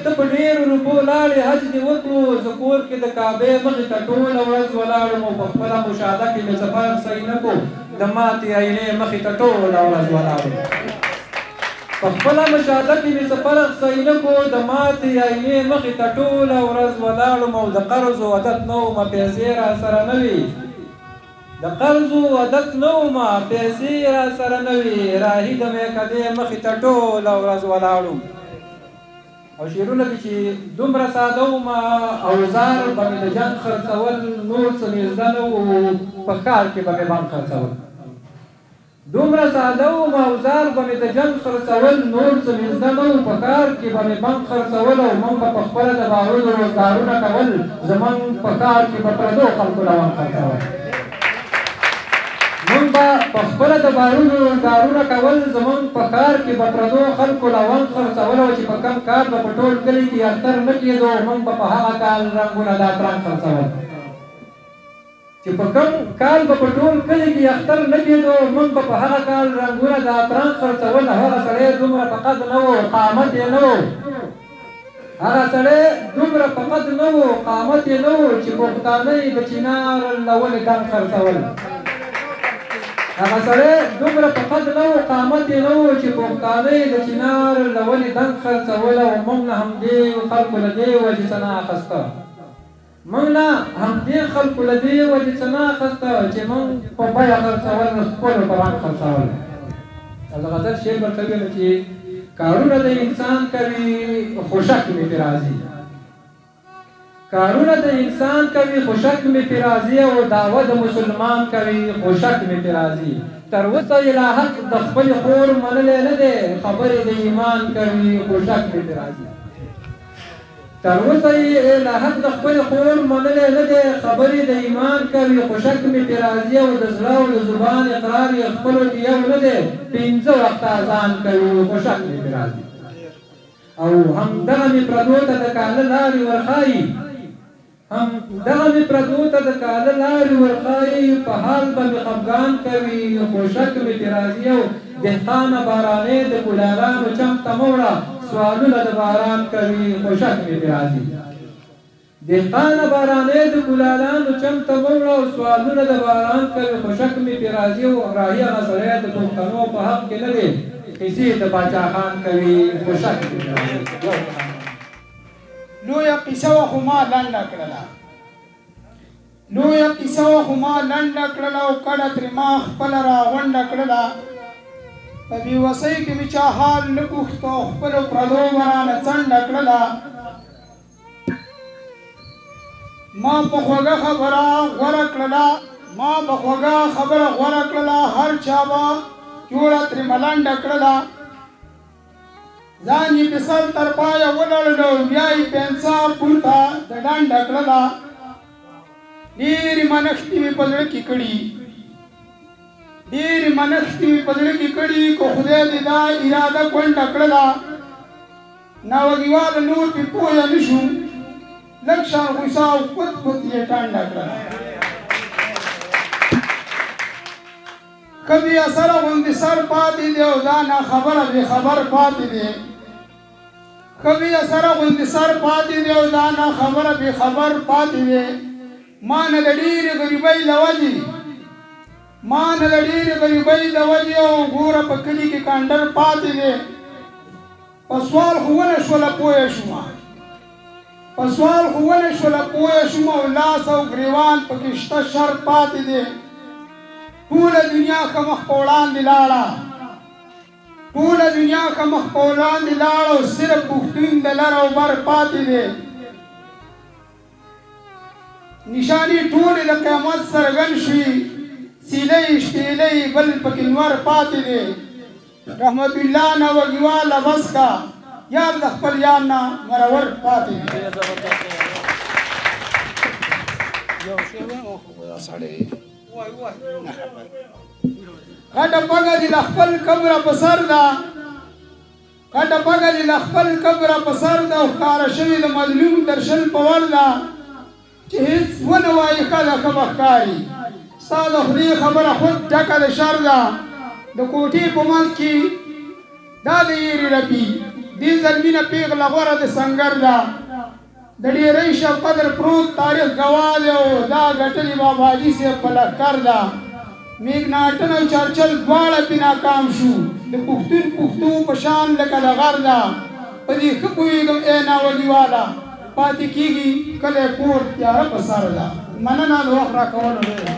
ته په ډېرو روپو لاړې حج دې وکړو زه کور کې د کعبې مخې ته ټوله ورځ ولاړم او په خپله مشاهده کې مې څه فرق صحیح نه کړو د ماتې آینې مخې ته ټوله ورځ ولاړم په خپله مشاهده کې مې څه فرق صحیح نه کړو د ماتې آینې مخې ته ټوله ورځ ولاړم او د قرض و عادت نه ومه پیسې راسره نه وي د قرض و عادت نه ومه پیسې راسره نه وي راهیده مې کدې مخې ته ټوله ورځ ولاړم او شعرونه کې چې دومره ساده ومه اوزار به مې د جنګ خرڅول نور څه مې زده نه وو په ښار کې به مې بانک خرڅول دومره ساده ومه اوزار به مې د جنګ خرڅول نور څه مې زده نه وو په کار کې به مې بانک خرڅول او موږ به په خپله د بارودو روزګارونه کول زموږ په کار کې به پردو خلکو روان خرڅول موږ به په خپله د بارودو روزګارونه کول زموږ په کار کې به پردو خلکو لونګ خرڅول او چې په کم کار به په ټول کلي کې اختر نه کېدو موږ به په هغه کال رنګونه د اتران خرڅول چې په کم کال به په ټول کلي کې اختر نه کېدو موږ به په هغه کال رنګونه د اتران خرڅول هغه سړی دومره په قد نه و قامت یې نه و هغه سړی دومره په قد نه و قامت یې نه و چې پښتانه یې د چنار له ونې ګڼ خرڅول هغه سړی دومره په قد نه و قامت یې نه و چې پښتانه یې د چنار له ونې دنګ خرڅوله او موږ نه همدې خلکو له دې وجې څه نه اخسته موږ نه همدې خلکو له دې وجې څه نه اخسته چې موږ په بیه خرڅول خپلو په رنګ خرڅول د غزل شعر ورته ویل چې کارونه د انسان کوي خو شک مې پرې راځي کارونه د انسان کوي خو شک مې پرې راځي او دعوه د مسلمان کوي خو شک مې پرې راځي تر اوسه یې لا حق د خپلې خور منلی نه دی خبرې د ایمان کوي خو شک مې پرې راځي تر اوسه یې لا حق د خپلې خور منلی نه دی خبرې د ایمان کوي خو شک مې پرې راځي او د زړه او د زبان اقرار یې خپلو کې یو نه دی 5 وخته اذان کوي خو شک مې پرې راځي او همدغه مې پردو ته د کاله لارې ورښایي همدغه مې پردو ته د کاله لارې ورښایي په حال به مې خفګان کوي خو شک مې پرې راځي او دهقانه بارانې د ګلالانو چم ته مه وړه سوالونه د باران کوي خو شک مې پرې راځي دهقانه بارانې د ګلالانو چم ته مه وړه او سوالونه د باران کوي خو شک مې پرې راځي او راهي هغه سړی د پښتنو په حق کې نه دی قیسې د باچا خان کوي خو شک مې پرې راځي لویه قصه وه خو ما لنډه کړله لویه قصه وه خو ما لنډه کړله او کډه ترې ما خپله راغونډه کړله په بېوسۍ کې مې چا حال نه پوښت او خپلو پردو به رانه څنډه کړله ما په خوږه خبره غوره کړله ما په خوږه خبره غوره کړله هر چا به جوړه ترې ملنډه کړله ځان یې په سر تر پایه ولړلو بیا یې په انصاف پورته د ډنډه کړله ډېرې منښتې مې په زړه کې کړي ډېرې منښتې مې په زړه کې کړي که خدای دې دا اراده کونډه کړله ناوګیواله نور پې پویه نه شو لږ شان غوسه او پت پت یې ټنډه کړله کبھی اثر غوندې سر پاتې دی او دا ناخبره بې خبر پاتې دی کبھی اثر غوندې سر پاتې دی او دا ناخبره بې خبر پاتې دی ما نه د ډېرې غریبۍ له وجې ما نه د ډېرې غریبۍ له وجې او ګوره په کلي کې کانډر پاتې دی په سوال خو ونه شوله پویه شومه په سوال خو ونه شوله پویه شومه او لاس او ګریوان پکې شته شر پاتې دی ټوله دنیا که مخ په وړاندې لاړه ټوله دنیا که مخ په وړاندې لاړه او صرف پښتون د لر او بر پاتې دی نشانې ټولې د قیامت څرګند شوي سیلۍ شپېلۍ بل پکې نور پاتې دی رحمت الله نه وګیواله بس کا یار د خپل یار نه مرور پاتې دی غټه پګه دې له خپل قبره په سر ده غټه پګه دې له خپل قبره په سر ده او ښکاره شوې د مظلوم در شل په ور ده چې هېڅ ونه وایي ښه ده ښه به ښکاري ستا د خولې خبره خود ډکه د شر ده د کوټې په منځ کې دا د یېرې رپي دې ځل مینه پیغله غوره د سنګر ده د ډېرۍ شب قدر پروت تاریخ ګواه دی او دا ګټلې باباجي صاحب په لښکر ده میګناټن او چرچل دواړه پې ناکام شو د پښتون پښتو په شان لکه د غر ده په دې ښه پوهېږم ای ناولي والا پاتې کېږي کلی کور تیاره په سر ده مننه د وخت راکولو دی